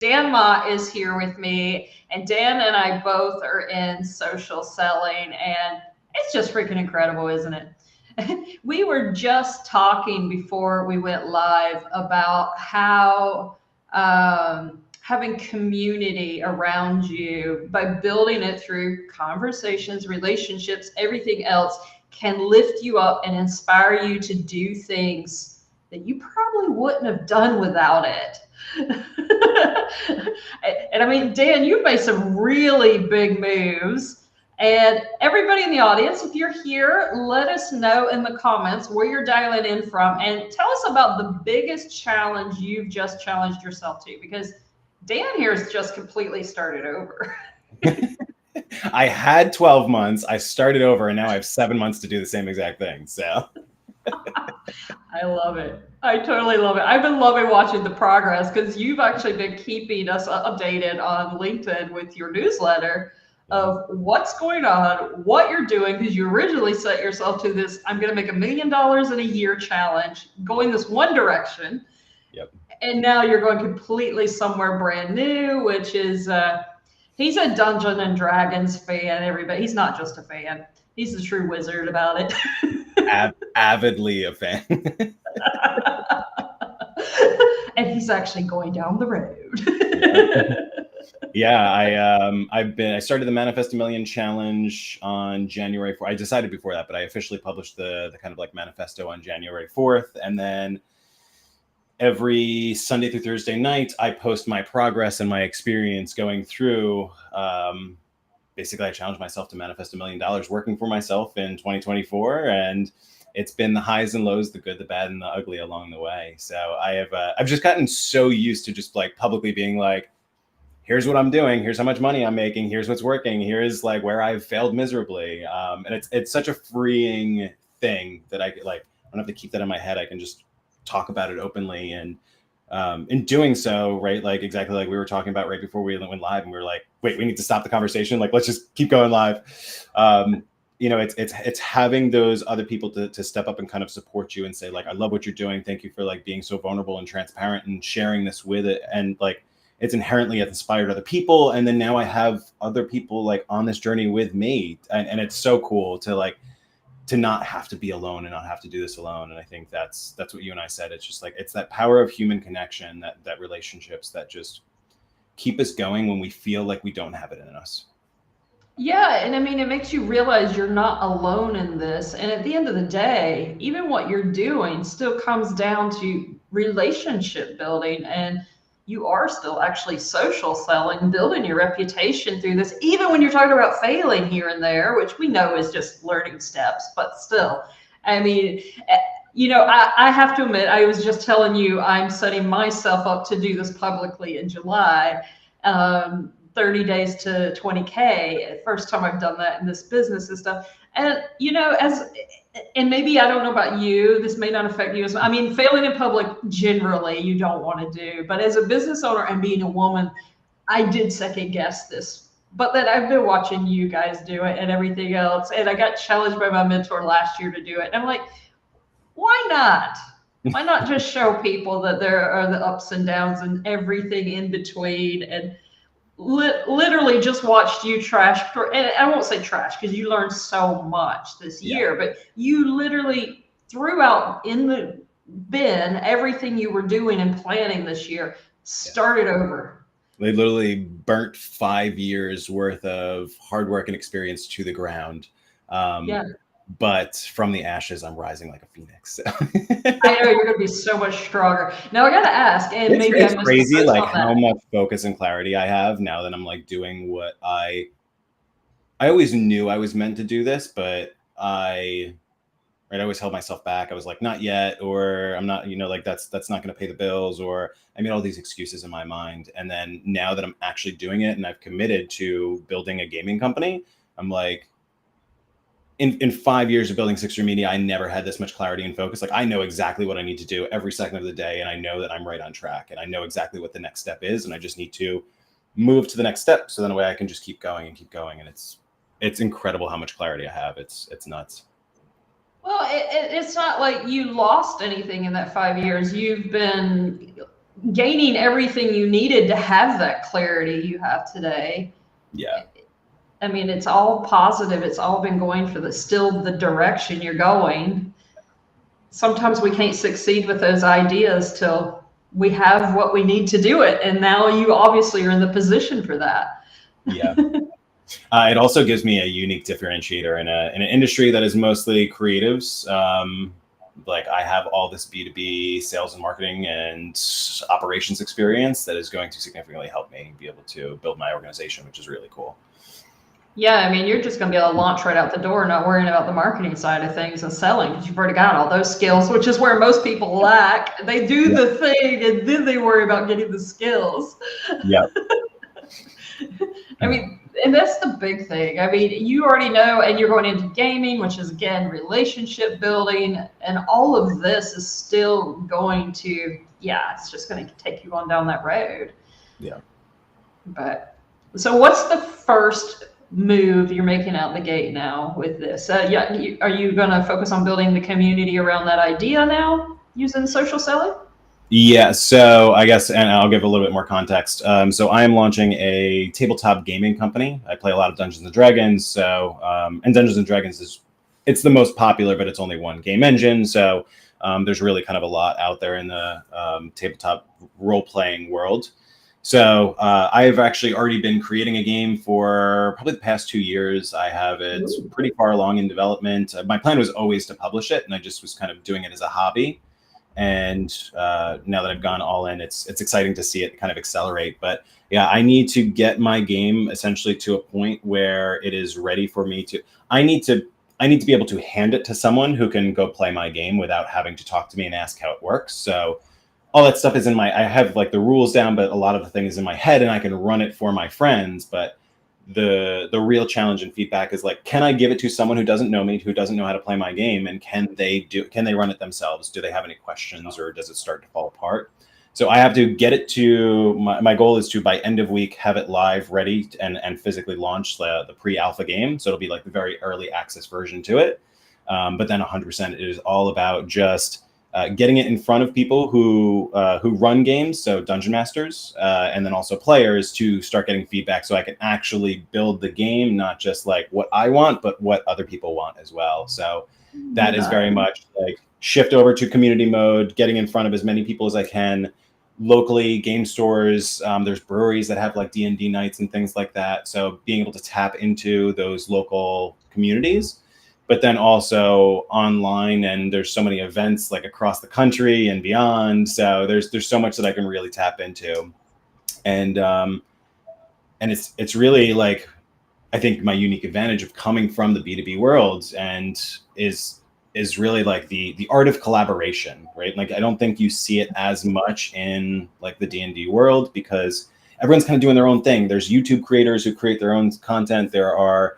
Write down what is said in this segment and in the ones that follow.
Dan Mott is here with me, and Dan and I both are in social selling, and it's just freaking incredible, isn't it? We were just talking before we went live about how having community around you by building it through conversations, relationships, everything else can lift you up and inspire you to do things that you probably wouldn't have done without it. And I mean, Dan, you've made some really big moves. And everybody in the audience, if you're here, let us know in the comments where you're dialing in from and tell us about the biggest challenge you've just challenged yourself to, because Dan here has just completely started over. I had 12 months, I started over, and now I have 7 months to do the same exact thing. So I love it. I totally love it. I've been loving watching the progress because you've actually been keeping us updated on LinkedIn with your newsletter of what's going on, what you're doing, because you originally set yourself to this, I'm going to make $1 million in a year challenge, going this one direction. Yep. And now you're going completely somewhere brand new, which is, he's a Dungeon and Dragons fan, everybody. He's not just a fan. He's the true wizard about it. Avidly a fan. And he's actually going down the road. Yeah, I started the Manifest a Million challenge on January 4th. I decided before that, but I officially published the kind of like manifesto on January 4th. And then every Sunday through Thursday night, I post my progress and my experience going through. Basically, I challenged myself to manifest $1 million working for myself in 2024. And it's been the highs and lows, the good, the bad, and the ugly along the way. So I've just gotten so used to just like publicly being like, here's what I'm doing. Here's how much money I'm making. Here's what's working. Here's like where I've failed miserably. And it's such a freeing thing that I don't have to keep that in my head. I can just talk about it openly. And in doing so, right, like exactly like we were talking about right before we went live, and we were like, wait, we need to stop the conversation. Like, let's just keep going live. It's having those other people to step up and kind of support you and say like, I love what you're doing. Thank you for like being so vulnerable and transparent and sharing this with it. And like, it's inherently inspired other people. And then now I have other people like on this journey with me. And it's so cool to not have to be alone and not have to do this alone. And I think that's what you and I said. It's just like, it's that power of human connection, that relationships that just keep us going when we feel like we don't have it in us. Yeah, and I mean, it makes you realize you're not alone in this. And at the end of the day, even what you're doing still comes down to relationship building. And you are still actually social selling, building your reputation through this, even when you're talking about failing here and there, which we know is just learning steps, but still. I mean, I have to admit, I was just telling you, I'm setting myself up to do this publicly in July. 30 days to 20K. First time I've done that in this business and stuff. And, and maybe I don't know about you, this may not affect you I mean, failing in public generally you don't want to do, but as a business owner and being a woman, I did second guess this, but then I've been watching you guys do it and everything else. And I got challenged by my mentor last year to do it. And I'm like, why not? Why not just show people that there are the ups and downs and everything in between? And literally just watched you trash, and I won't say trash because you learned so much this year, but you literally threw out in the bin everything you were doing and planning this year, started over. They literally burnt 5 years worth of hard work and experience to the ground. But from the ashes, I'm rising like a phoenix. So. I know you're going to be so much stronger. Now I got to ask, and it's crazy, like how much focus and clarity I have now that I'm like doing what I always knew I was meant to do this, but I always held myself back. I was like, not yet, or I'm not, like that's not going to pay the bills, or I made all these excuses in my mind. And then now that I'm actually doing it and I've committed to building a gaming company, I'm like, in 5 years of building Sixer Media, I never had this much clarity and focus. Like I know exactly what I need to do every second of the day. And I know that I'm right on track and I know exactly what the next step is. And I just need to move to the next step. So then a way I can just keep going and keep going. And it's incredible how much clarity I have. It's nuts. Well, it's not like you lost anything in that 5 years. You've been gaining everything you needed to have that clarity you have today. Yeah. I mean, it's all positive. It's all been going for still the direction you're going. Sometimes we can't succeed with those ideas till we have what we need to do it. And now you obviously are in the position for that. Yeah. It also gives me a unique differentiator in an industry that is mostly creatives. Like I have all this B2B sales and marketing and operations experience that is going to significantly help me be able to build my organization, which is really cool. Yeah, I mean, you're just going to be able to launch right out the door, not worrying about the marketing side of things and selling because you've already got all those skills, which is where most people lack. They do the thing and then they worry about getting the skills. Yeah. I mean, and that's the big thing. I mean, you already know, and you're going into gaming, which is again relationship building, and all of this is still going to, yeah, it's just going to take you on down that road. Yeah. But so, what's the first move you're making out the gate now with this? Yeah, are you going to focus on building the community around that idea now using social selling? Yeah, so I guess, and I'll give a little bit more context. So I am launching a tabletop gaming company. I play a lot of Dungeons and Dragons. So, and Dungeons and Dragons it's the most popular, but it's only one game engine. So there's really kind of a lot out there in the tabletop role-playing world. So I've actually already been creating a game for probably the past 2 years. I have it pretty far along in development. My plan was always to publish it, and I just was kind of doing it as a hobby. And now that I've gone all in, it's exciting to see it kind of accelerate. But yeah, I need to get my game essentially to a point where it is ready for me to. I need to be able to hand it to someone who can go play my game without having to talk to me and ask how it works. So all that stuff is I have like the rules down, but a lot of the thing is in my head, and I can run it for my friends. But the real challenge and feedback is like, can I give it to someone who doesn't know me, who doesn't know how to play my game, and can they run it themselves? Do they have any questions, or does it start to fall apart? So I have to get it to my goal is to by end of week have it live, ready, and physically launch the pre-alpha game. So it'll be like the very early access version to it. But then 100% it is all about just getting it in front of people who run games, so dungeon masters, and then also players, to start getting feedback, so I can actually build the game, not just like what I want, but what other people want as well. So that is very much like shift over to community mode, getting in front of as many people as I can. Locally, game stores, there's breweries that have like D&D nights and things like that. So being able to tap into those local communities, but then also online, and there's so many events like across the country and beyond. So there's so much that I can really tap into, and it's really like, I think my unique advantage of coming from the B2B world and is really like the art of collaboration, right? Like I don't think you see it as much in like the D&D world because everyone's kind of doing their own thing. There's YouTube creators who create their own content. There are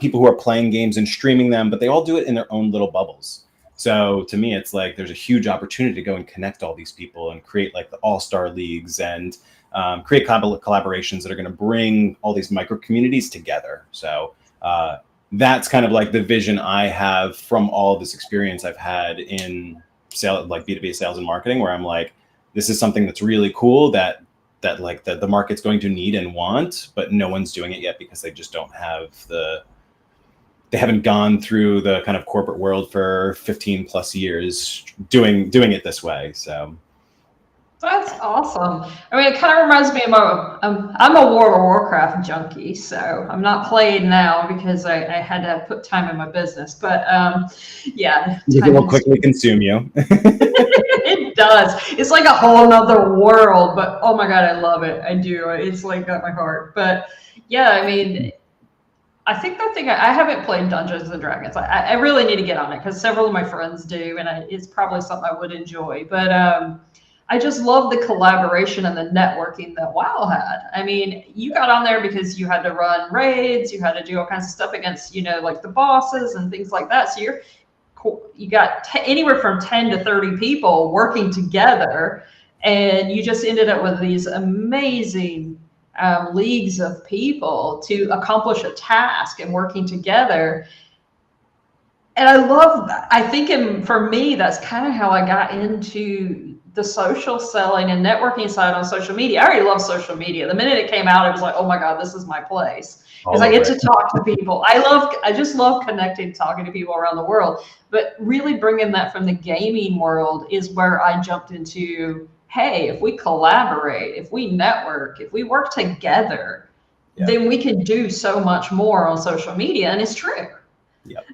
people who are playing games and streaming them, but they all do it in their own little bubbles. So to me, it's like there's a huge opportunity to go and connect all these people and create like the all-star leagues and create collaborations that are going to bring all these micro communities together. So that's kind of like the vision I have from all this experience I've had in like B2B sales and marketing, where I'm like, this is something that's really cool that like the market's going to need and want, but no one's doing it yet because they just don't have they haven't gone through the kind of corporate world for 15 plus years doing it this way. So that's awesome. I mean, it kind of reminds me of I'm a World of Warcraft junkie, so I'm not playing now because I had to put time in my business. But yeah, it will quickly consume you. It does. It's like a whole nother world, but oh my God, I love it. I do. It's like got my heart. But yeah, I mean, I think the thing I haven't played Dungeons and Dragons. I really need to get on it because several of my friends do, and it's probably something I would enjoy. But I just love the collaboration and the networking that WoW had. I mean, you got on there because you had to run raids, you had to do all kinds of stuff against, like the bosses and things like that. So you got anywhere from 10 to 30 people working together, and you just ended up with these amazing leagues of people to accomplish a task and working together. And I love that. I think for me, that's kind of how I got into the social selling and networking side on social media. I already love social media. The minute it came out, it was like, oh my God, this is my place. Because I get to talk to people. I just love connecting, talking to people around the world. But really bringing that from the gaming world is where I jumped into, hey, if we collaborate, if we network, if we work together, then we can do so much more on social media. And it's true. Yep.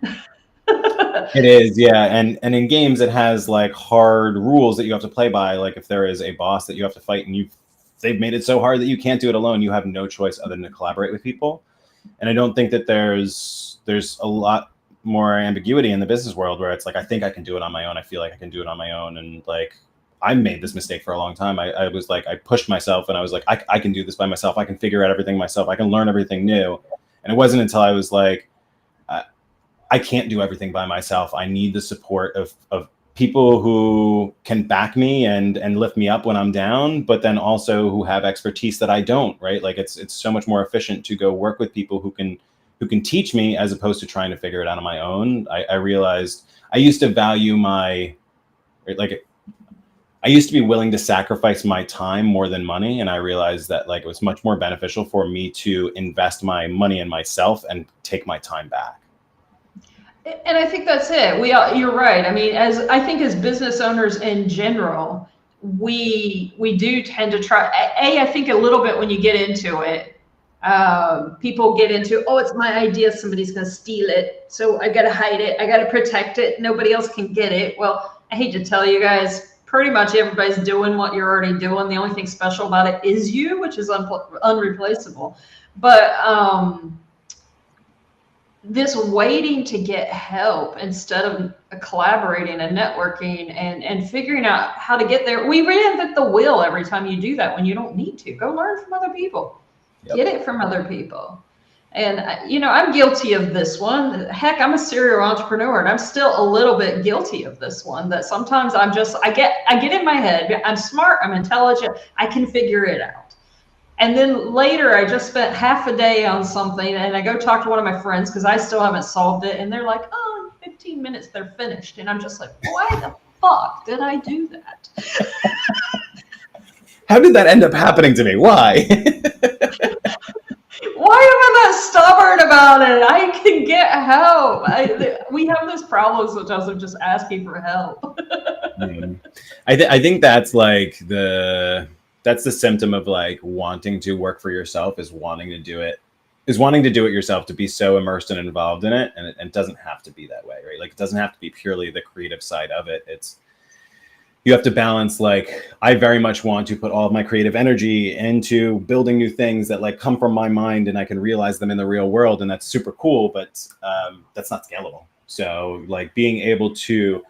It is, yeah. And in games, it has like hard rules that you have to play by. Like if there is a boss that you have to fight and they've made it so hard that you can't do it alone, you have no choice other than to collaborate with people. And I don't think that there's a lot more ambiguity in the business world where it's like, I think I can do it on my own. I feel like I can do it on my own. And like, I made this mistake for a long time. I was like, I pushed myself and I was like, I can do this by myself. I can figure out everything myself. I can learn everything new. And it wasn't until I was like, I can't do everything by myself. I need the support of people who can back me and lift me up when I'm down, but then also who have expertise that I don't, right? Like it's so much more efficient to go work with people who can teach me as opposed to trying to figure it out on my own. I realized I used to value I used to be willing to sacrifice my time more than money. And I realized that like it was much more beneficial for me to invest my money in myself and take my time back. And I think that's it. You're right. I mean, as business owners in general, we do tend to try. I think a little bit when you get into it, people get into, oh, it's my idea. Somebody's going to steal it. So I got to hide it. I got to protect it. Nobody else can get it. Well, I hate to tell you guys, pretty much everybody's doing what you're already doing. The only thing special about it is you, which is unreplaceable. But, this waiting to get help instead of collaborating and networking and figuring out how to get there. We reinvent the wheel every time you do that when you don't need to. Go learn from other people. Yep. Get it from other people. And, I'm guilty of this one. Heck, I'm a serial entrepreneur and I'm still a little bit guilty of this one, that sometimes I get in my head. I'm smart. I'm intelligent. I can figure it out. And then later, I just spent half a day on something and I go talk to one of my friends because I still haven't solved it. And they're like, oh, in 15 minutes, they're finished. And I'm just like, why the fuck did I do that? How did that end up happening to me? Why? Why am I that stubborn about it? I can get help. We have this problem sometimes of just asking for help. I think that's like that's the symptom of like wanting to work for yourself, is wanting to do it yourself, to be so immersed and involved in it. And it doesn't have to be that way, right? Like it doesn't have to be purely the creative side of it. You have to balance, like, I very much want to put all of my creative energy into building new things that like come from my mind and I can realize them in the real world. And that's super cool, but that's not scalable. So like being able to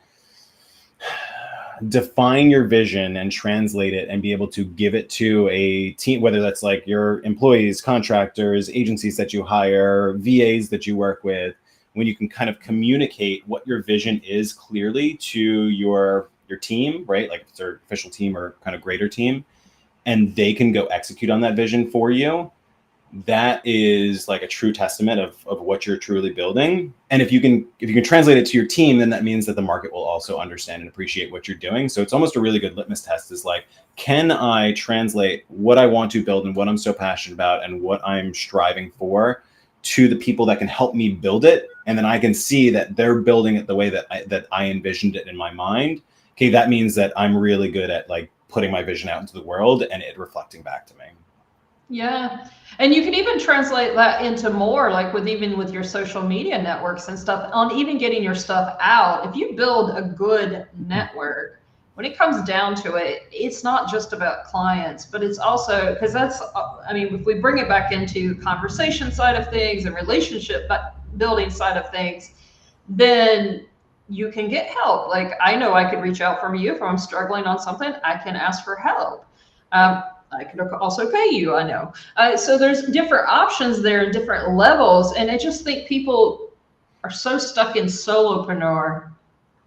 define your vision and translate it and be able to give it to a team, whether that's like your employees, contractors, agencies that you hire, VAs that you work with, when you can kind of communicate what your vision is clearly to your team, right? Like if it's their official team or kind of greater team, and they can go execute on that vision for you. That is like a true testament of what you're truly building. And if you can translate it to your team, then that means that the market will also understand and appreciate what you're doing. So it's almost a really good litmus test, is like, can I translate what I want to build and what I'm so passionate about and what I'm striving for to the people that can help me build it? And then I can see that they're building it the way that I envisioned it in my mind. Okay, that means that I'm really good at like putting my vision out into the world and it reflecting back to me. Yeah. And you can even translate that into more, like with your social media networks and stuff, on even getting your stuff out. If you build a good network, when it comes down to it, it's not just about clients, but it's also, because if we bring it back into conversation side of things and relationship building side of things, then you can get help. Like I know I could reach out from you if I'm struggling on something. I can ask for help. I can also pay you, I know. So there's different options there and different levels. And I just think people are so stuck in solopreneur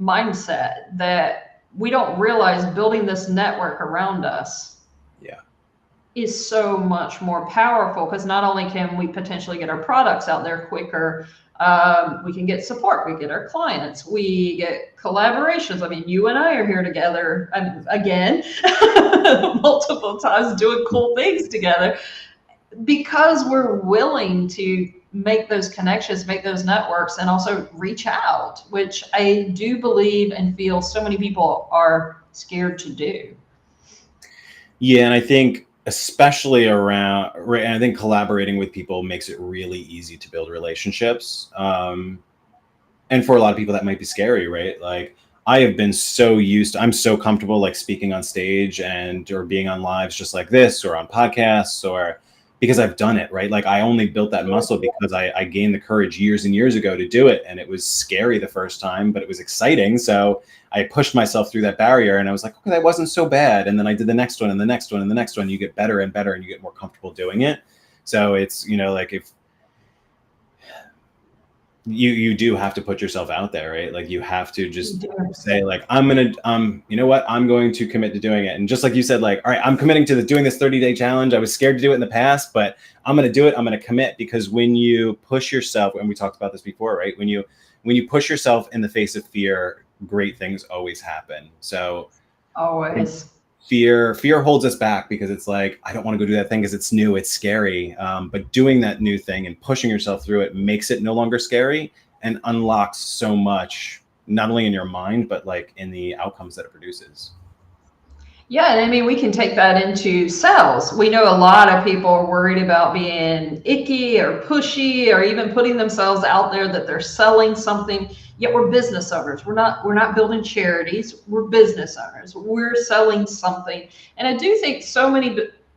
mindset that we don't realize building this network around us. Yeah. is so much more powerful, because not only can we potentially get our products out there quicker, we can get support, we get our clients, we get collaborations. I mean, you and I are here together again multiple times doing cool things together, because we're willing to make those connections, make those networks, and also reach out, which I do believe and feel so many people are scared to do. Yeah, and I think especially around, right, and I think collaborating with people makes it really easy to build relationships. And for a lot of people, that might be scary, right? Like I have been so used, I'm so comfortable like speaking on stage and or being on lives just like this or on podcasts or because I've done it, right? Like I only built that muscle because I gained the courage years and years ago to do it. And it was scary the first time, but it was exciting. So I pushed myself through that barrier and I was like, okay, that wasn't so bad. And then I did the next one and the next one and the next one. You get better and better and you get more comfortable doing it. So it's, you know, like if you do have to put yourself out there, right? Like you have to just say like, I'm gonna you know what, I'm going to commit to doing it. And just like you said, like, all right, I'm committing to doing this 30-day challenge. I was scared to do it in the past, but I'm gonna do it. I'm gonna commit. Because when you push yourself, and we talked about this before, right, when you push yourself in the face of fear, great things always happen. So Always. fear holds us back because it's like, I don't want to go do that thing because it's new, it's scary. But doing that new thing and pushing yourself through it makes it no longer scary and unlocks so much, not only in your mind, but like in the outcomes that it produces. Yeah, and I mean, we can take that into sales. We know a lot of people are worried about being icky or pushy or even putting themselves out there that they're selling something. Yet we're business owners. We're not building charities. We're business owners. We're selling something. And I do think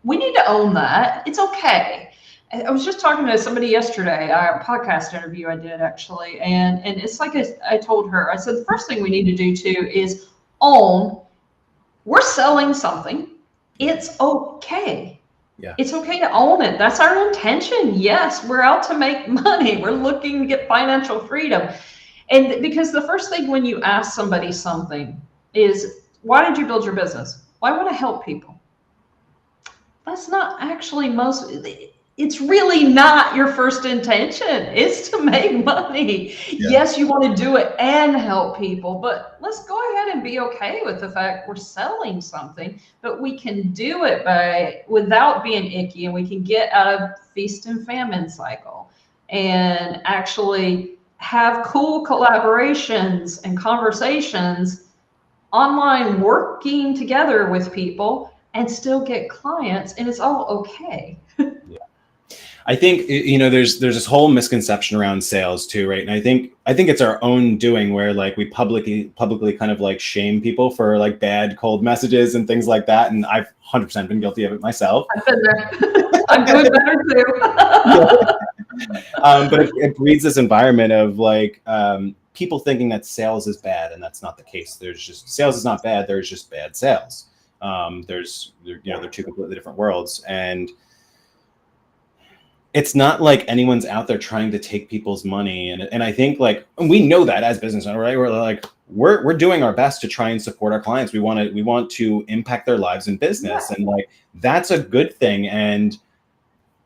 we need to own that. It's okay. I was just talking to somebody yesterday, a podcast interview I did actually, and it's like I told her, I said the first thing we need to do too is own, we're selling something. It's okay. Yeah. It's okay to own it. That's our intention. Yes, we're out to make money. We're looking to get financial freedom. And because the first thing when you ask somebody something is, why did you build your business? Well, I want to help people. That's not actually it's really not your first intention. It's to make money. Yeah. Yes, you want to do it and help people, but let's go ahead and be okay with the fact we're selling something, but we can do it without being icky, and we can get out of feast and famine cycle and actually have cool collaborations and conversations online, working together with people and still get clients, and it's all okay. Yeah. I think, you know, there's this whole misconception around sales too, right? And I think it's our own doing where like we publicly kind of like shame people for like bad cold messages and things like that. And I've 100% been guilty of it myself. I've been there. I'm doing better too. But it breeds this environment of like people thinking that sales is bad, and that's not the case. Sales is not bad. There's just bad sales. They're two completely different worlds, and it's not like anyone's out there trying to take people's money. And I think like, and we know that as business owners, right? We're like, we're doing our best to try and support our clients. We want to impact their lives in business. Yeah. And like, that's a good thing. And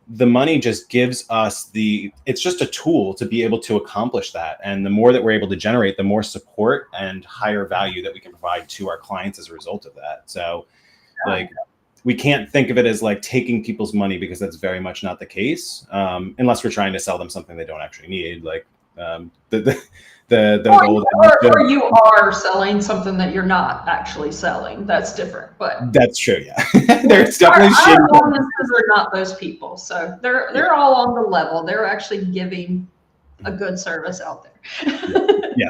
the money just gives us it's just a tool to be able to accomplish that. And the more that we're able to generate, the more support and higher value that we can provide to our clients as a result of that. So like, we can't think of it as like taking people's money, because that's very much not the case, unless we're trying to sell them something they don't actually need. Like the gold. Or you are selling something that you're not actually selling. That's different, but that's true. Yeah, there's definitely our audiences are not those people, so they're all on the level. They're actually giving a good service out there. Yeah.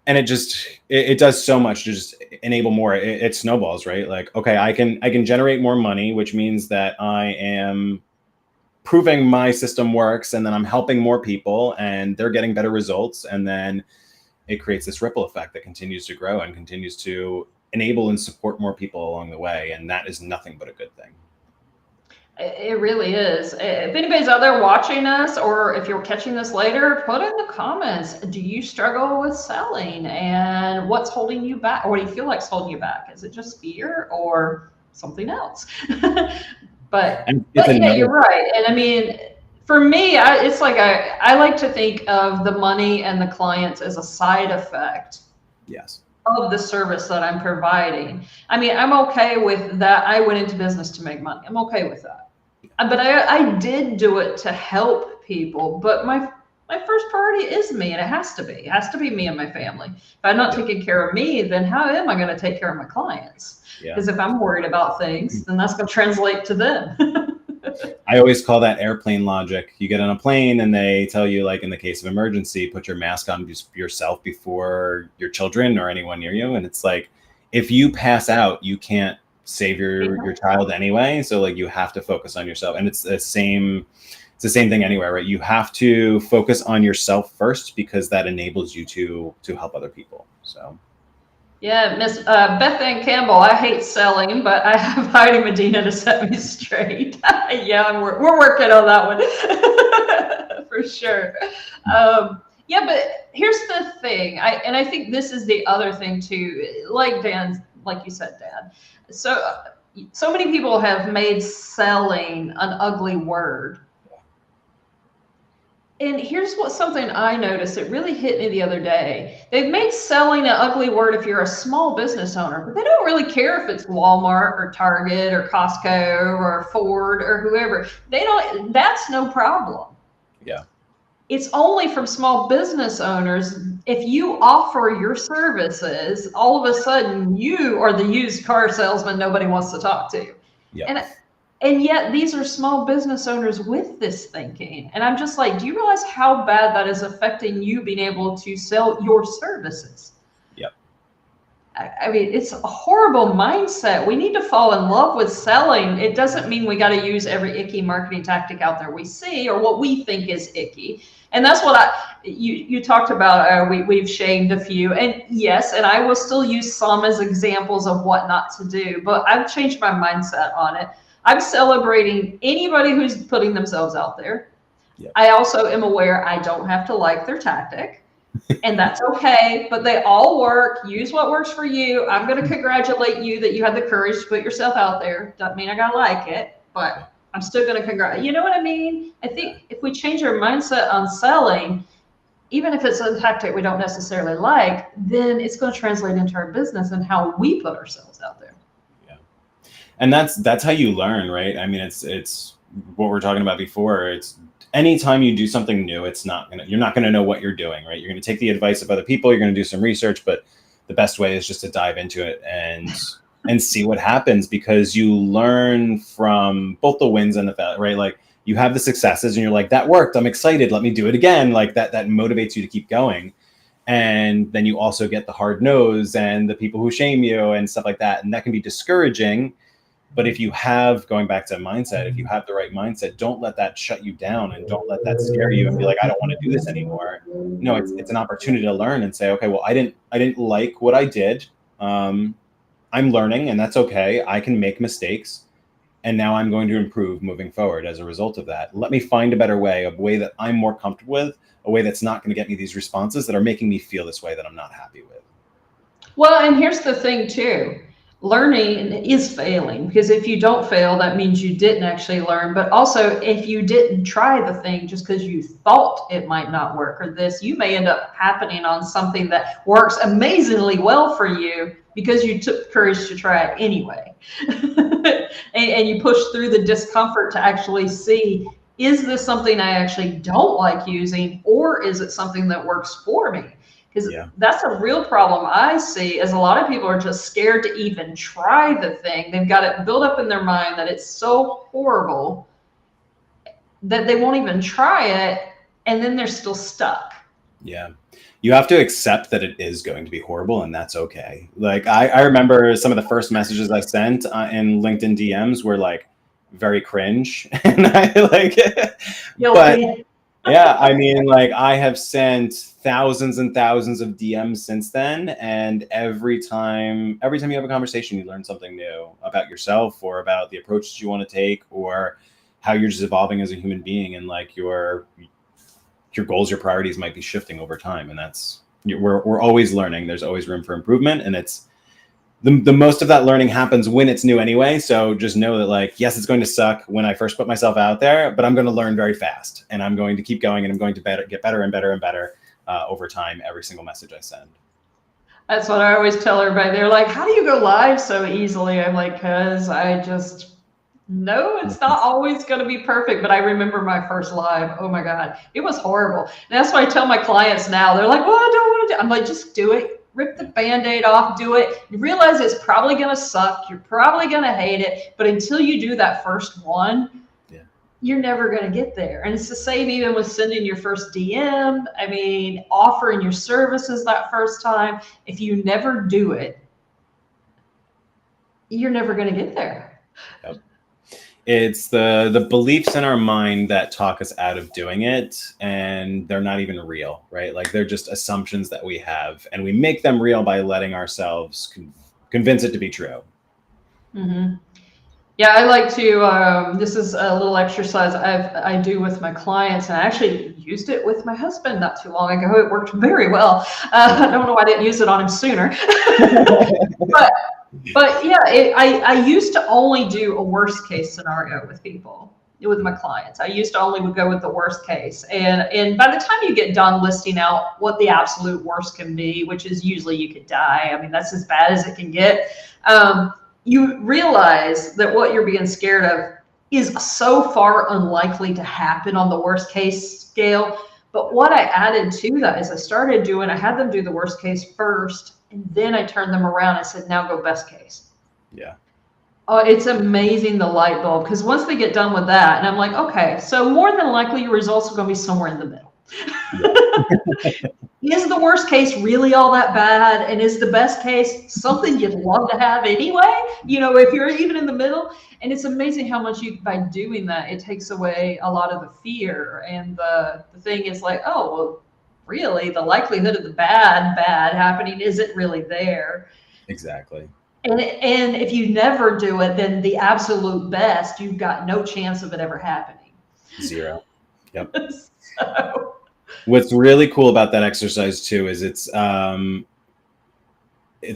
And it does so much to just enable more. It snowballs, right? Like, okay, I can generate more money, which means that I am proving my system works, and then I'm helping more people and they're getting better results. And then it creates this ripple effect that continues to grow and continues to enable and support more people along the way. And that is nothing but a good thing. It really is. If anybody's out there watching us, or if you're catching this later, put in the comments, do you struggle with selling, and what's holding you back, or what do you feel like is holding you back? Is it just fear, or something else. but And it's but yeah, another, you're right. And I mean, for me, it's like I like to think of the money and the clients as a side effect yes. of the service that I'm providing. I mean, I'm okay with that. I went into business to make money. I'm okay with that. But I did do it to help people. But my first priority is me, and it has to be. It has to be me and my family. If I'm not Yeah. taking care of me, then how am I going to take care of my clients? Yeah. Because if I'm worried about things, then that's going to translate to them. I always call that airplane logic. You get on a plane and they tell you, like, in the case of emergency, put your mask on just yourself before your children or anyone near you. And it's like, if you pass out, you can't save your child anyway. So like you have to focus on yourself. And it's the same thing anywhere, right? You have to focus on yourself first because that enables you to help other people. So Yeah, Miss Beth Ann Campbell. I hate selling, but I have Heidi Medina to set me straight. Yeah, we're working on that one for sure. Yeah, but here's the thing. I think this is the other thing too. Like you said, Dan. So many people have made selling an ugly word. And here's what something I noticed. It really hit me the other day. They've made selling an ugly word if you're a small business owner, but they don't really care if it's Walmart or Target or Costco or Ford or whoever. They don't, that's no problem. yeah. It's only from small business owners. If you offer your services, all of a sudden you are the used car salesman nobody wants to talk to. Yep. And yet these are small business owners with this thinking. And I'm just like, do you realize how bad that is affecting you being able to sell your services? Yep. I mean, it's a horrible mindset. We need to fall in love with selling. It doesn't mean we got to use every icky marketing tactic out there we see or what we think is icky. And that's what you talked about. We've shamed a few, and yes, and I will still use some as examples of what not to do. But I've changed my mindset on it. I'm celebrating anybody who's putting themselves out there. Yep. I also am aware I don't have to like their tactic, and that's okay, but they all work. Use what works for you. I'm going to congratulate you that you had the courage to put yourself out there. Doesn't mean I got to like it, but I'm still going to congratulate. You know what I mean? I think if we change our mindset on selling, even if it's a tactic we don't necessarily like, then it's going to translate into our business and how we put ourselves out there. And that's how you learn, right? I mean, it's what we're talking about before. It's anytime you do something new, you're not gonna know what you're doing, right? You're gonna take the advice of other people, you're gonna do some research, but the best way is just to dive into it and see what happens, because you learn from both the wins and the failure, right? Like you have the successes and you're like, that worked, I'm excited, let me do it again. Like that motivates you to keep going. And then you also get the hard nose and the people who shame you and stuff like that. And that can be discouraging. But if you have, going back to mindset, if you have the right mindset, don't let that shut you down and don't let that scare you and be like, I don't want to do this anymore. No, it's an opportunity to learn and say, okay, well, I didn't like what I did. I'm learning, and that's okay. I can make mistakes, and now I'm going to improve moving forward as a result of that. Let me find a better way, a way that I'm more comfortable with, a way that's not going to get me these responses that are making me feel this way that I'm not happy with. Well, and here's the thing too. Learning is failing, because if you don't fail, that means you didn't actually learn. But also, if you didn't try the thing just because you thought it might not work or this, you may end up happening on something that works amazingly well for you because you took courage to try it anyway. And you push through the discomfort to actually see, is this something I actually don't like using, or is it something that works for me? Because that's a real problem I see, is a lot of people are just scared to even try the thing. They've got it built up in their mind that it's so horrible that they won't even try it, and then they're still stuck. Yeah. You have to accept that it is going to be horrible, and that's okay. Like I remember some of the first messages I sent in LinkedIn DMs were like very cringe. And I like, but yeah, I mean, like I have sent thousands and thousands of DMs since then, and every time you have a conversation, you learn something new about yourself or about the approaches you want to take or how you're just evolving as a human being, and like your goals, your priorities might be shifting over time, and we're always learning. There's always room for improvement, and the most of that learning happens when it's new anyway. So just know that, like, yes, it's going to suck when I first put myself out there, but I'm going to learn very fast, and I'm going to keep going, and I'm going to get better and better and better over time, every single message I send. That's what I always tell everybody. They're like, how do you go live so easily? I'm like, because no, it's not always going to be perfect. But I remember my first live. Oh my God, it was horrible. And that's why I tell my clients now. They're like, well, I don't want to do. I'm like, just do it. Rip the Band-Aid off, do it. You realize it's probably going to suck. You're probably going to hate it. But until you do that first one, you're never going to get there. And it's the same even with sending your first DM. I mean, offering your services that first time. If you never do it, you're never going to get there. Yep. It's the beliefs in our mind that talk us out of doing it, and they're not even real, right? Like, they're just assumptions that we have, and we make them real by letting ourselves convince it to be true. Mm-hmm. Yeah, I like to, this is a little exercise I do with my clients, and I actually used it with my husband not too long ago. It worked very well. I don't know why I didn't use it on him sooner. But yeah, I used to only do a worst case scenario with people, with my clients. I used to only would go with the worst case. And by the time you get done listing out what the absolute worst can be, which is usually you could die. I mean, that's as bad as it can get. You realize that what you're being scared of is so far unlikely to happen on the worst case scale. But what I added to that is I had them do the worst case first, and then I turned them around and said, now go best case. Yeah. Oh, it's amazing, the light bulb, because once they get done with that, and I'm like, okay, so more than likely your results are going to be somewhere in the middle. Is the worst case really all that bad? And is the best case something you'd love to have anyway? You know, if you're even in the middle. And it's amazing how much by doing that, it takes away a lot of the fear. And the thing is like, oh, well, really, the likelihood of the bad happening isn't really there. Exactly. And if you never do it, then the absolute best, you've got no chance of it ever happening. Zero. Yep. So. What's really cool about that exercise too is it's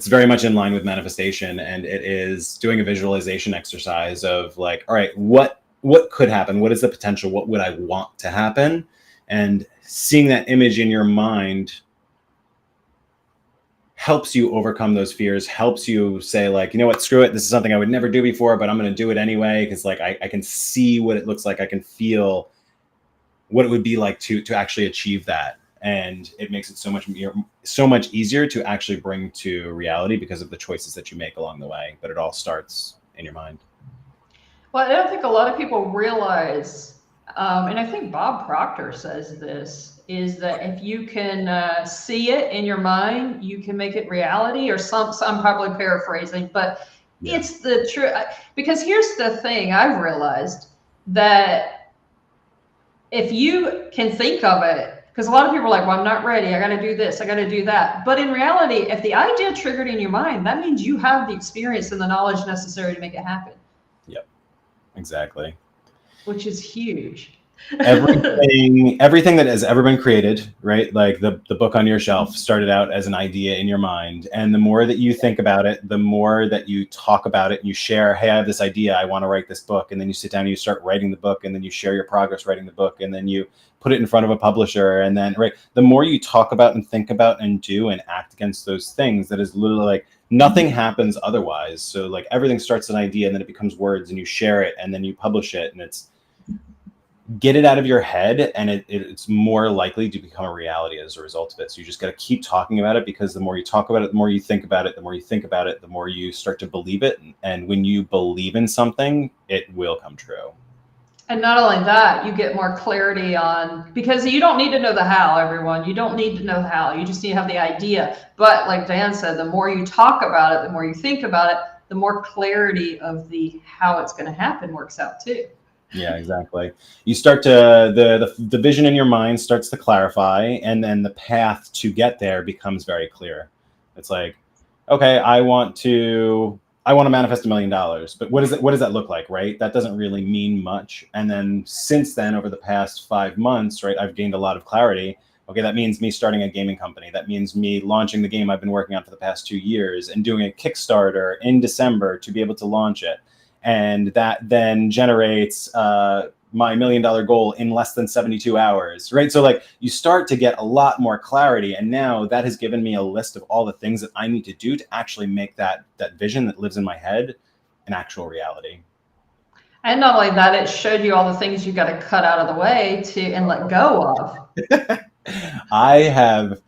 very much in line with manifestation, and it is doing a visualization exercise of like, all right, what could happen? What is the potential? What would I want to happen? And seeing that image in your mind helps you overcome those fears, helps you say like, you know what, screw it. This is something I would never do before, but I'm going to do it anyway. Because like, I can see what it looks like. I can feel what it would be like to actually achieve that. And it makes it so much easier to actually bring to reality because of the choices that you make along the way. But it all starts in your mind. Well, I don't think a lot of people realize, and I think Bob Proctor says this, is that if you can see it in your mind, you can make it reality, or I'm probably paraphrasing, but yeah. It's the truth. Because here's the thing I've realized, that if you can think of it, because a lot of people are like, well, I'm not ready. I got to do this. I got to do that. But in reality, if the idea triggered in your mind, that means you have the experience and the knowledge necessary to make it happen. Yep, exactly. Which is huge. Everything that has ever been created, right? Like the book on your shelf started out as an idea in your mind. And the more that you think about it, the more that you talk about it and you share, hey, I have this idea, I want to write this book. And then you sit down and you start writing the book, and then you share your progress writing the book, and then you put it in front of a publisher. And then, right, the more you talk about and think about and do and act against those things, that is literally like nothing happens otherwise. So like everything starts an idea, and then it becomes words, and you share it, and then you publish it, and it's, get it out of your head, and it's more likely to become a reality as a result of it. So you just got to keep talking about it, because the more you talk about it, the more you think about it, the more you think about it, the more you start to believe it. And when you believe in something, it will come true. And not only that, you get more clarity on, because you don't need to know the how, everyone. You don't need to know the how. You just need to have the idea. But like Dan said, the more you talk about it, the more you think about it, the more clarity of the how it's going to happen works out too. Yeah, exactly. You start to, the vision in your mind starts to clarify, and then the path to get there becomes very clear. It's like, okay, I want to manifest $1 million, but what does that look like, right? That doesn't really mean much. And then since then, over the past 5 months, right, I've gained a lot of clarity. Okay, that means me starting a gaming company. That means me launching the game I've been working on for the past 2 years and doing a Kickstarter in December to be able to launch it. And that then generates my $1 million goal in less than 72 hours, right? So like you start to get a lot more clarity. And now that has given me a list of all the things that I need to do to actually make that vision that lives in my head an actual reality. And not only that, it showed you all the things you got to cut out of the way to and let go of. I have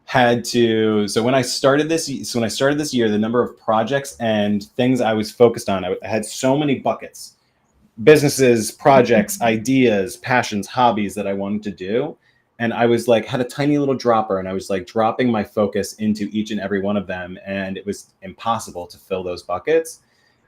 had to, so when I started this year, the number of projects and things I was focused on, I had so many buckets: businesses, projects, ideas, passions, hobbies that I wanted to do. And I was like, had a tiny little dropper, and I was like dropping my focus into each and every one of them. And it was impossible to fill those buckets.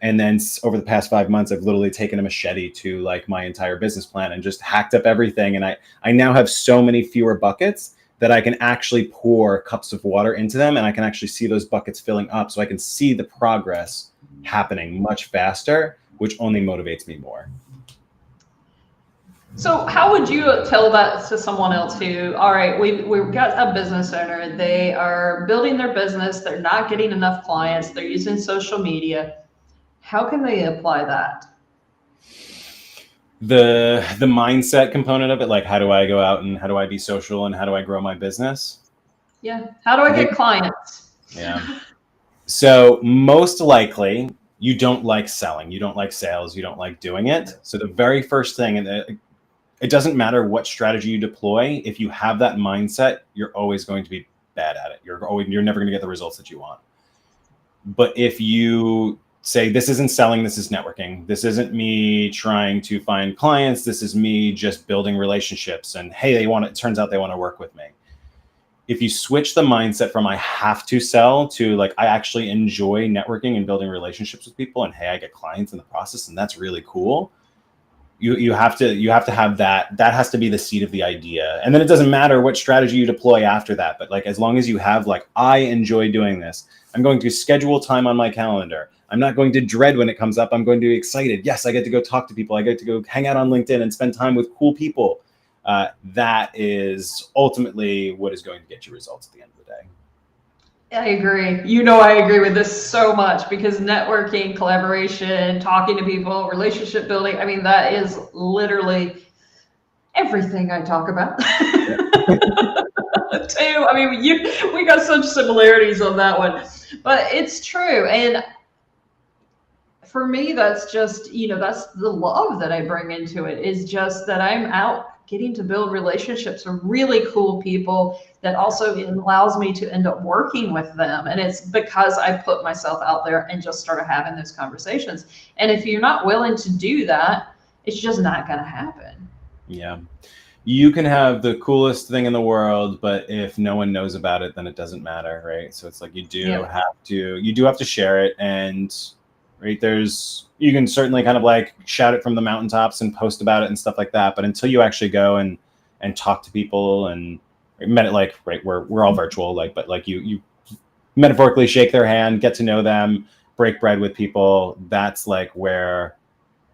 And then over the past 5 months, I've literally taken a machete to like my entire business plan and just hacked up everything. And I now have so many fewer buckets that I can actually pour cups of water into them, and I can actually see those buckets filling up. So I can see the progress happening much faster, which only motivates me more. So how would you tell that to someone else who, all right, we've got a business owner, they are building their business, they're not getting enough clients, they're using social media. How can they apply that? The mindset component of it, like how do I go out and how do I be social and how do I grow my business? Yeah. How do I get clients? Yeah. So most likely you don't like selling, you don't like sales, you don't like doing it. So the very first thing, and it doesn't matter what strategy you deploy, if you have that mindset, you're always going to be bad at it. You're never going to get the results that you want. But if you say, this isn't selling, this is networking, this isn't me trying to find clients, this is me just building relationships, and hey, it turns out they want to work with me. If you switch the mindset from I have to sell to like I actually enjoy networking and building relationships with people, and hey, I get clients in the process, and that's really cool. You have to have that has to be the seed of the idea. And then it doesn't matter what strategy you deploy after that, but like as long as you have like, I enjoy doing this, I'm going to schedule time on my calendar, I'm not going to dread when it comes up, I'm going to be excited, yes, I get to go talk to people, I get to go hang out on LinkedIn and spend time with cool people. That is ultimately what is going to get you results at the end of the day. I agree. I agree with this so much because networking, collaboration, talking to people, relationship building, I mean, that is literally everything I talk about. Too. I mean, we got such similarities on that one, but it's true. And for me, that's just, that's the love that I bring into it, is just that I'm out getting to build relationships with really cool people that also allows me to end up working with them. And it's because I put myself out there and just started having those conversations. And if you're not willing to do that, it's just not going to happen. Yeah. You can have the coolest thing in the world, but if no one knows about it, then it doesn't matter, right? So it's like you do have to share it. And right, you can certainly kind of like shout it from the mountaintops and post about it and stuff like that, but until you actually go and talk to people and we're all virtual, like, but like you metaphorically shake their hand, get to know them, break bread with people, that's like where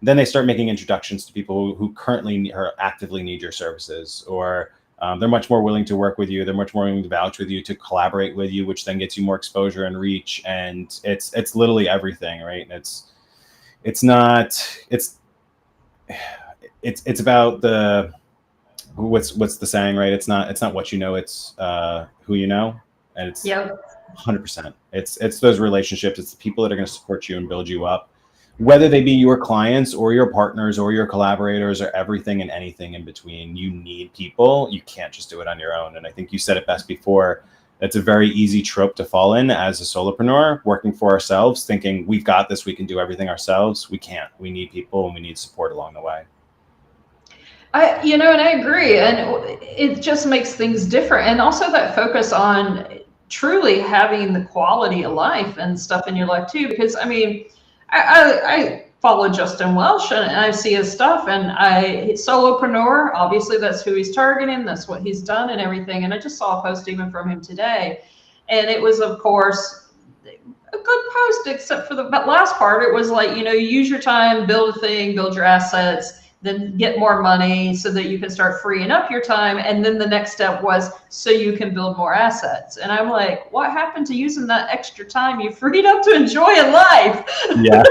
then they start making introductions to people who currently or actively need your services, or they're much more willing to work with you. They're much more willing to vouch with you, to collaborate with you, which then gets you more exposure and reach. And it's literally everything, right? It's about the, what's the saying, right? It's not what you know, it's who you know. And it's 100%. It's those relationships. It's the people that are going to support you and build you up, whether they be your clients or your partners or your collaborators or everything and anything in between. You need people. You can't just do it on your own. And I think you said it best before. It's a very easy trope to fall in as a solopreneur, working for ourselves, thinking we've got this, we can do everything ourselves. We can't. We need people and we need support along the way. And I agree. And it just makes things different. And also that focus on truly having the quality of life and stuff in your life too. Because I mean, I follow Justin Welsh and I see his stuff, and he's solopreneur. Obviously, that's who he's targeting. That's what he's done and everything. And I just saw a post even from him today, and it was, of course, a good post, except for the last part. It was like, use your time, build a thing, build your assets, then get more money so that you can start freeing up your time. And then the next step was so you can build more assets. And I'm like, what happened to using that extra time you freed up to enjoy a life? Yeah.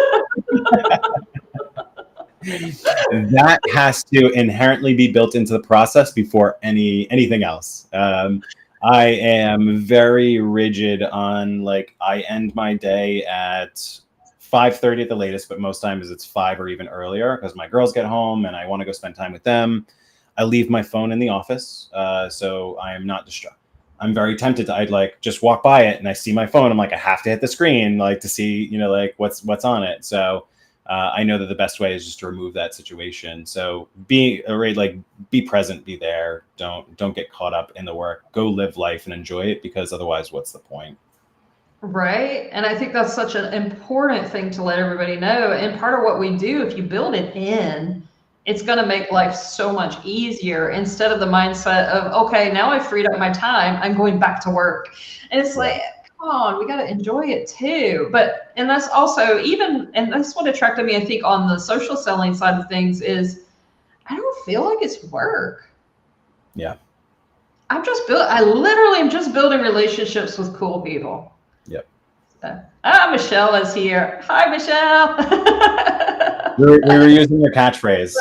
That has to inherently be built into the process before anything else. I am very rigid on, like, I end my day at 5:30 at the latest, but most times it's 5 or even earlier because my girls get home and I want to go spend time with them. I leave my phone in the office, so I am not distracted. I'm very tempted to, I'd like just walk by it and I see my phone. I'm like, I have to hit the screen, like, to see, like what's on it. So I know that the best way is just to remove that situation. So be present, be there. Don't get caught up in the work. Go live life and enjoy it, because otherwise, what's the point? Right. And I think that's such an important thing to let everybody know. And part of what we do, if you build it in, it's going to make life so much easier, instead of the mindset of, okay, now I've freed up my time, I'm going back to work. And it's like, come on, we got to enjoy it too. And that's also and that's what attracted me, I think, on the social selling side of things is I don't feel like it's work. Yeah. I literally am just building relationships with cool people. Yep. Michelle is here. Hi, Michelle. we were using your catchphrase.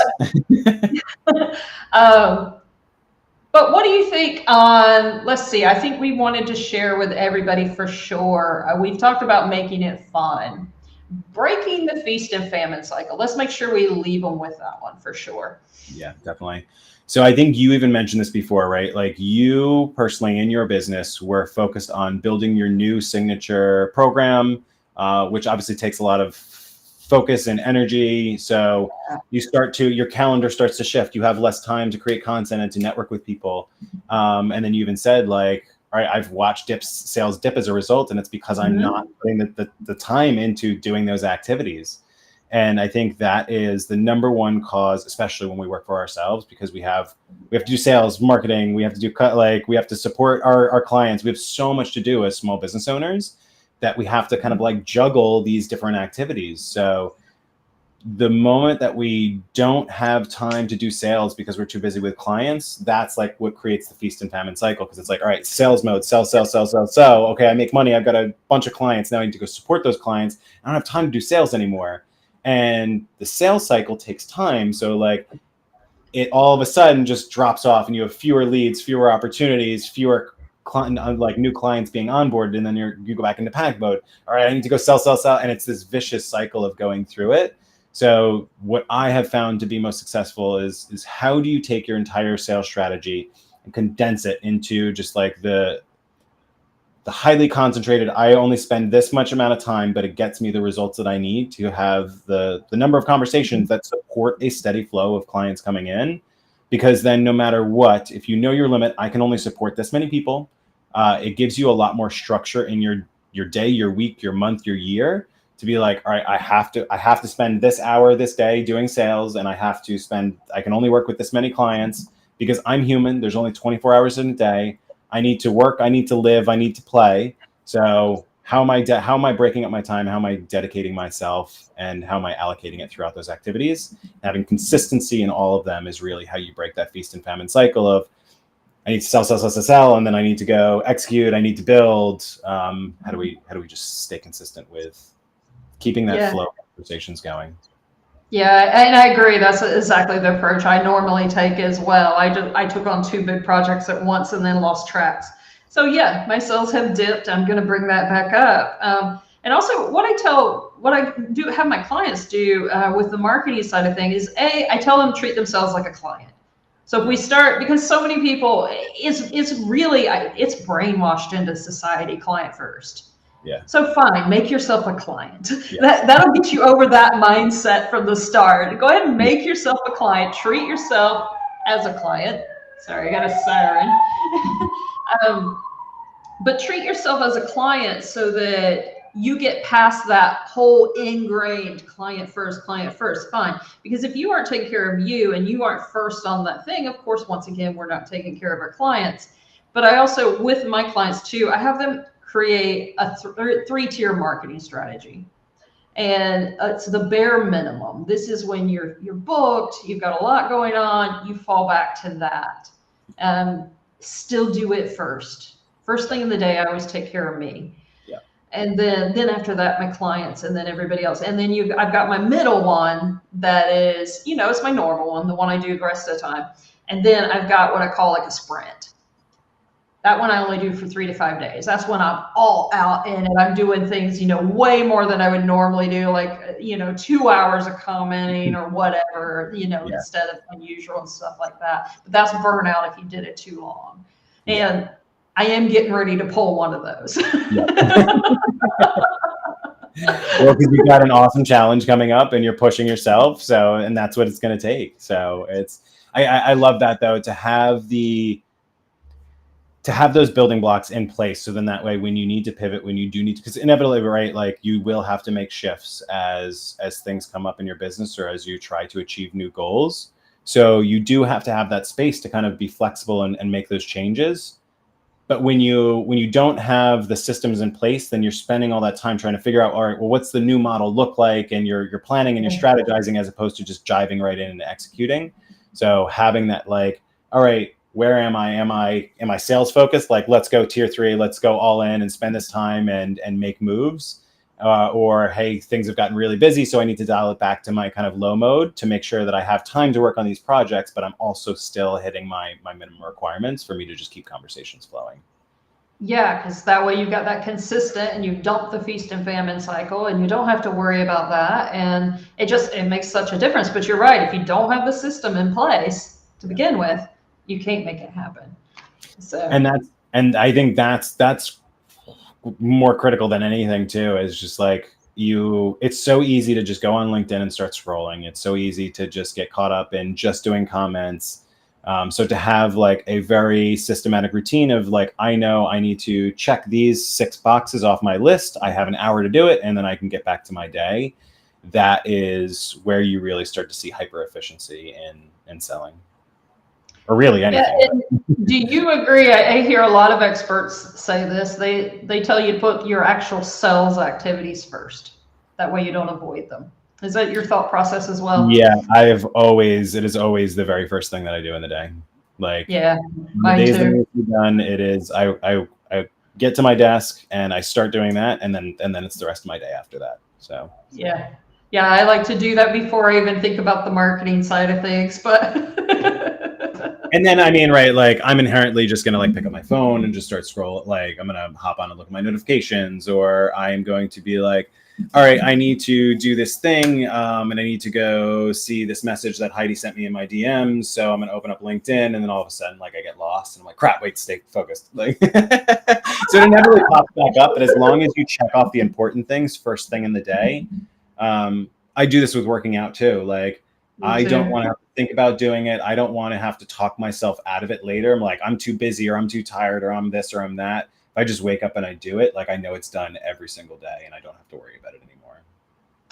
But what do you think on, let's see, I think we wanted to share with everybody for sure. We've talked about making it fun, breaking the feast and famine cycle. Let's make sure we leave them with that one for sure. Yeah, definitely. So I think you even mentioned this before, right? Like, you personally in your business were focused on building your new signature program, which obviously takes a lot of focus and energy. So your calendar starts to shift. You have less time to create content and to network with people. And then you even said, like, all right, I've watched sales dip as a result, and it's because I'm not putting the time into doing those activities. And I think that is the number one cause, especially when we work for ourselves, because we have to do sales, marketing, we have to do we have to support our clients. We have so much to do as small business owners that we have to kind of like juggle these different activities. So the moment that we don't have time to do sales because we're too busy with clients, that's like what creates the feast and famine cycle. Because it's like, all right, sales mode, sell. Okay, I make money. I've got a bunch of clients. Now I need to go support those clients. I don't have time to do sales anymore. And the sales cycle takes time. So like, it all of a sudden just drops off, and you have fewer leads, fewer opportunities, fewer new clients being onboarded, and then you go back into panic mode. All right, I need to go sell, and it's this vicious cycle of going through it. So what I have found to be most successful is how do you take your entire sales strategy and condense it into just like the highly concentrated, I only spend this much amount of time, but it gets me the results that I need to have the number of conversations that support a steady flow of clients coming in. Because then no matter what, if you know your limit, I can only support this many people. It gives you a lot more structure in your day, your week, your month, your year, to be like, all right, I have to spend this hour this day doing sales, and I can only work with this many clients because I'm human. There's only 24 hours in a day. I need to work, I need to live, I need to play. So how am I breaking up my time? How am I dedicating myself, and how am I allocating it throughout those activities? Having consistency in all of them is really how you break that feast and famine cycle of, I need to sell, and then I need to go execute. I need to build. How do we just stay consistent with keeping that flow of conversations going? Yeah, and I agree. That's exactly the approach I normally take as well. I took on 2 big projects at once and then lost tracks. So yeah, my sales have dipped. I'm going to bring that back up. And also, what I do have my clients do with the marketing side of things is I tell them treat themselves like a client. So if we start, because so many people, it's brainwashed into society, client first. Yeah. So fine, make yourself a client. Yeah. That'll get you over that mindset from the start. Go ahead and make yourself a client. Treat yourself as a client. Sorry, I got a siren. But treat yourself as a client so that you get past that whole ingrained client first. Fine. Because if you aren't taking care of you and you aren't first on that thing, of course, once again, we're not taking care of our clients. But I also, with my clients too, I have them create a 3-tier marketing strategy. And it's the bare minimum. This is when you're booked, you've got a lot going on, you fall back to that. Still do it first. First thing in the day, I always take care of me. Yeah. And then after that, my clients, and then everybody else. And then I've got my middle one that is, it's my normal one, the one I do the rest of the time. And then I've got what I call like a sprint. That one I only do for 3 to 5 days. That's when I'm all out in it. I'm doing things, way more than I would normally do, like, 2 hours of commenting or whatever, instead of unusual and stuff like that. But that's burnout if you did it too long. And I am getting ready to pull one of those. Well, because you've got an awesome challenge coming up and you're pushing yourself. So, and that's what it's going to take. So I love that though, to have those building blocks in place. So then that way, when you need to pivot, when you do need to, because inevitably, right, like you will have to make shifts as things come up in your business or as you try to achieve new goals. So you do have to have that space to kind of be flexible and make those changes. But when you don't have the systems in place, then you're spending all that time trying to figure out, all right, well, what's the new model look like? And you're planning and you're strategizing as opposed to just jiving right in and executing. So having that, like, all right, where am I? Am I sales focused? Like, let's go tier 3, let's go all in and spend this time and make moves. Or, hey, things have gotten really busy, so I need to dial it back to my kind of low mode to make sure that I have time to work on these projects, but I'm also still hitting my minimum requirements for me to just keep conversations flowing. Yeah, because that way you've got that consistent and you dump the feast and famine cycle and you don't have to worry about that. And it makes such a difference. But you're right, if you don't have the system in place to begin with, you can't make it happen. So and I think that's more critical than anything too, is just like it's so easy to just go on LinkedIn and start scrolling. It's so easy to just get caught up in just doing comments. So to have like a very systematic routine of like, I know I need to check these 6 boxes off my list. I have an hour to do it, and then I can get back to my day. That is where you really start to see hyper efficiency in selling. Or really anything. Do you agree? I hear a lot of experts say this. They tell you to put your actual sales activities first. That way you don't avoid them. Is that your thought process as well? Yeah, it is always the very first thing that I do in the day. Like, yeah, the days that need to be done, it is I get to my desk and I start doing that, and then it's the rest of my day after that. So yeah, I like to do that before I even think about the marketing side of things, but. And then, I mean, right, like I'm inherently just going to like pick up my phone and just start scroll. Like I'm going to hop on and look at my notifications, or I'm going to be like, all right, I need to do this thing. And I need to go see this message that Heidi sent me in my DMs. So I'm going to open up LinkedIn, and then all of a sudden, like I get lost and I'm like, crap, wait, stay focused. Like, so it never really pops back up. But as long as you check off the important things first thing in the day, I do this with working out too. Like, I don't want to have to think about doing it. I don't want to have to talk myself out of it later. I'm like, I'm too busy, or I'm too tired, or I'm this, or I'm that. If I just wake up and I do it, like I know it's done every single day and I don't have to worry about it anymore.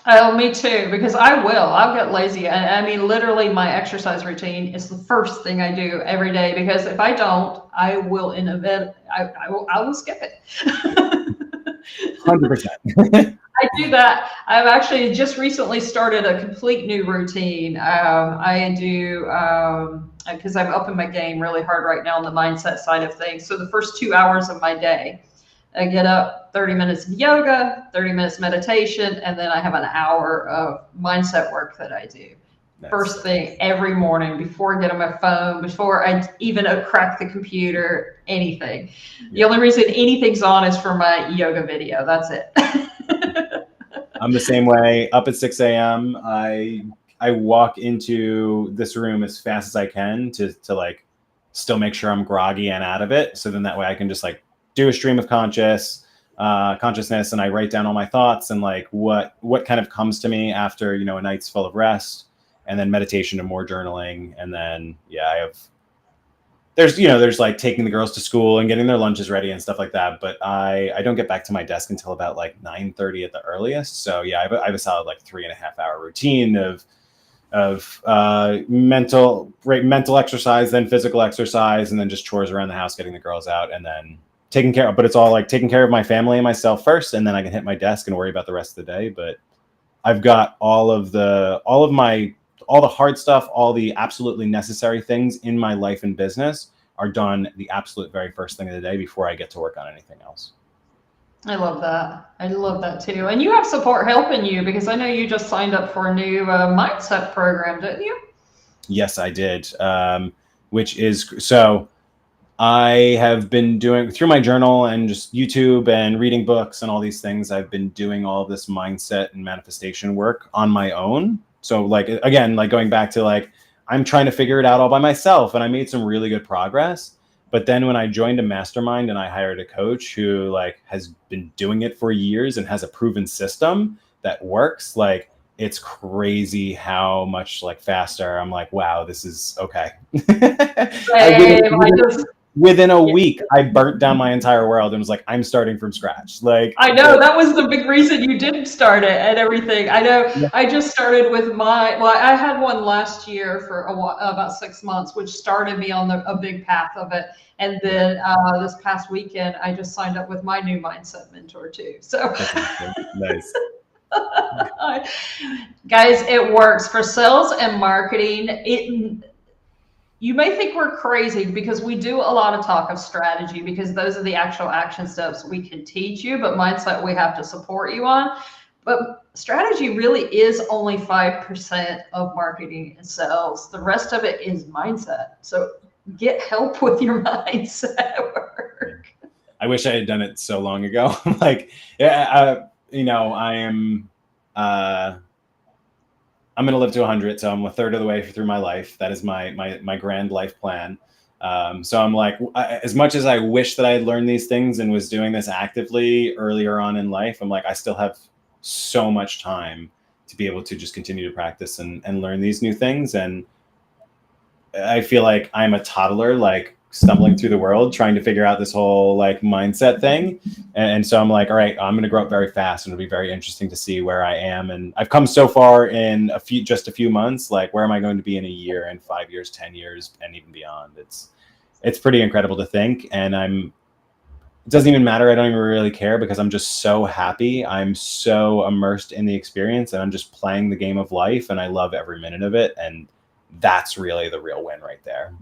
Oh, me too, because I'll get lazy. I mean, literally my exercise routine is the first thing I do every day, because if I don't, I will I will skip it. 100%. I do that. I've actually just recently started a complete new routine. I do, because I'm upping my game really hard right now on the mindset side of things. So the first 2 hours of my day, I get up, 30 minutes of yoga, 30 minutes meditation, and then I have an hour of mindset work that I do. Nice. First thing every morning, before I get on my phone, before I even crack the computer, anything. Yeah. The only reason anything's on is for my yoga video. That's it. I'm the same way. Up at 6 a.m. I walk into this room as fast as I can to like still make sure I'm groggy and out of it. So then that way I can just like do a stream of consciousness, and I write down all my thoughts and like what kind of comes to me after, a night's full of rest, and then meditation and more journaling. And then, there's like taking the girls to school and getting their lunches ready and stuff like that. But I don't get back to my desk until about like 9:30 at the earliest. So yeah, I have a solid like 3.5 hour routine of mental exercise, then physical exercise, and then just chores around the house, getting the girls out, and then but it's all like taking care of my family and myself first, and then I can hit my desk and worry about the rest of the day. But I've got all the hard stuff, all the absolutely necessary things in my life and business are done the absolute very first thing of the day before I get to work on anything else. I love that. I love that too. And you have support helping you because I know you just signed up for a new mindset program, didn't you? Yes, I did. Which is so I have been doing through my journal and just YouTube and reading books and all these things. I've been doing all this mindset and manifestation work on my own. So like, again, like going back to like, I'm trying to figure it out all by myself, and I made some really good progress. But then when I joined a mastermind and I hired a coach who like has been doing it for years and has a proven system that works, like it's crazy how much like faster I'm like, wow, this is okay. I just Within a yeah. week, I burnt down my entire world and was like, I'm starting from scratch. Like, I know that was the big reason you didn't start it and everything. I know yeah. I just started with well, I had one last year for about 6 months, which started me on a big path of it. And then this past weekend, I just signed up with my new mindset mentor too. So, That's awesome. Nice. guys, it works for sales and marketing. You may think we're crazy because we do a lot of talk of strategy because those are the actual action steps we can teach you, but mindset we have to support you on. But strategy really is only 5% of marketing and sales. The rest of it is mindset. So get help with your mindset work. I wish I had done it so long ago. Like, yeah, I am. I'm going to live to 100, so I'm a third of the way through my life. That is my grand life plan. So I'm like, as much as I wish that I had learned these things and was doing this actively earlier on in life, I'm like, I still have so much time to be able to just continue to practice and learn these new things. And I feel like I'm a toddler, like stumbling through the world, trying to figure out this whole like mindset thing. And so I'm like, all right, I'm going to grow up very fast, and it'll be very interesting to see where I am. And I've come so far in just a few months. Like, where am I going to be in a year, and 5 years, 10 years, and even beyond? It's pretty incredible to think. And it doesn't even matter. I don't even really care because I'm just so happy. I'm so immersed in the experience, and I'm just playing the game of life, and I love every minute of it. And that's really the real win right there.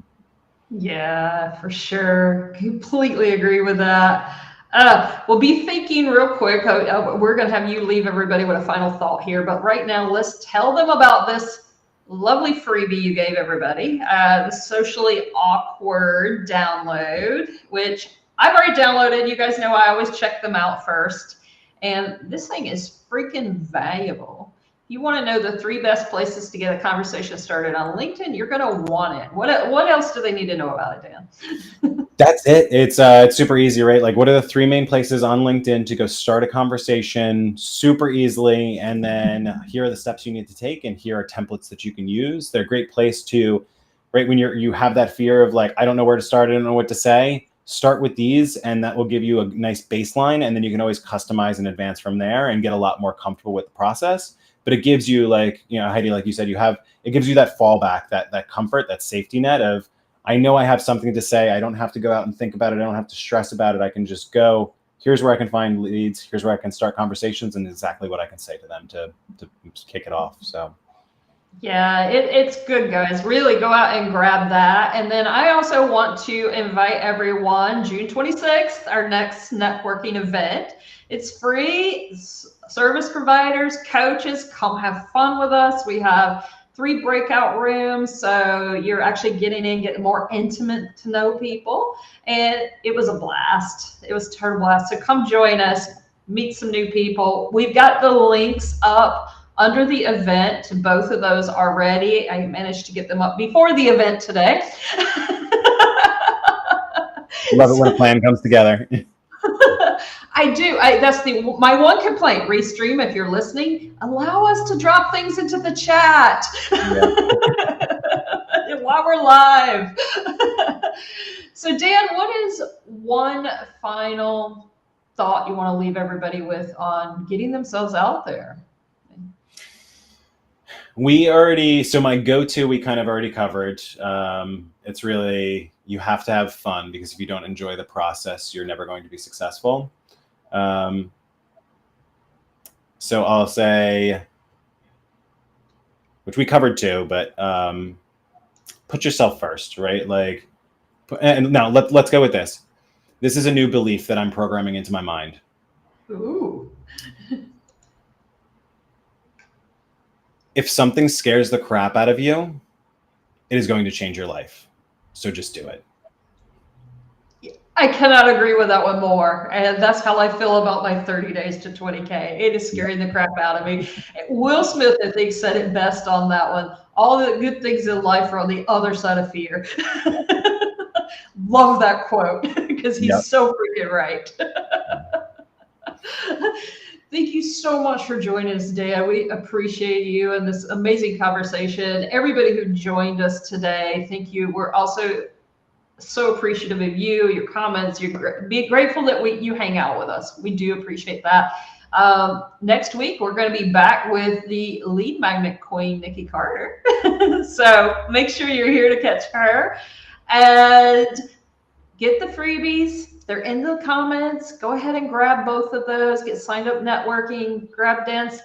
Yeah, for sure. Completely agree with that. We'll be thinking real quick. We're going to have you leave everybody with a final thought here. But right now, let's tell them about this lovely freebie you gave everybody, the socially awkward download, which I've already downloaded. You guys know I always check them out first. And this thing is freaking valuable. You want to know the 3 best places to get a conversation started on LinkedIn, you're going to want it. What else do they need to know about it, Dan? That's it. It's super easy, right? Like, what are the 3 main places on LinkedIn to go start a conversation super easily? And then here are the steps you need to take, and here are templates that you can use. They're a great place to, right, when you have that fear of like, I don't know where to start, I don't know what to say. Start with these, and that will give you a nice baseline, and then you can always customize and advance from there and get a lot more comfortable with the process. But it gives you, like, Heidi, like you said, it gives you that fallback, that comfort, that safety net of, I know I have something to say. I don't have to go out and think about it. I don't have to stress about it. I can just go, here's where I can find leads. Here's where I can start conversations, and exactly what I can say to them to kick it off. So. Yeah, it's good, guys. Really go out and grab that. And then I also want to invite everyone, June 26th, our next networking event. It's free. Service providers, coaches, come have fun with us. We have 3 breakout rooms, so you're actually getting more intimate to know people. And it was a blast. It was a total blast. So come join us, meet some new people. We've got the links up under the event. Both of those are ready. I managed to get them up before the event today. Love it when a plan comes together. I do. That's my one complaint. Restream, if you're listening, allow us to drop things into the chat. Yeah. While we're live. So Dan, what is one final thought you want to leave everybody with on getting themselves out there? So my go-to, we kind of already covered. It's really, you have to have fun, because if you don't enjoy the process, you're never going to be successful. So I'll say which we covered too, but put yourself first, right? Like, and now let's go with this. This is a new belief that I'm programming into my mind. Ooh. If something scares the crap out of you, it is going to change your life. So just do it. I cannot agree with that one more. And that's how I feel about my 30 days to 20K. It is scaring the crap out of me. Will Smith, I think, said it best on that one. All the good things in life are on the other side of fear. Love that quote because he's so freaking right. Thank you so much for joining us today. We appreciate you and this amazing conversation. Everybody who joined us today, thank you. We're also so appreciative of you, your comments. Be grateful that you hang out with us. We do appreciate that. Next week, we're going to be back with the lead magnet queen, Nikki Carter. So make sure you're here to catch her and get the freebies. They're in the comments. Go ahead and grab both of those. Get signed up networking. Grab Dan's.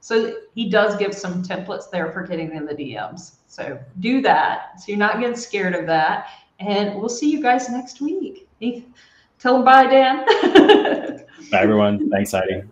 So he does give some templates there for getting in the DMs. So do that. So you're not getting scared of that. And we'll see you guys next week. Tell them bye, Dan. Bye, everyone. Thanks, Heidi.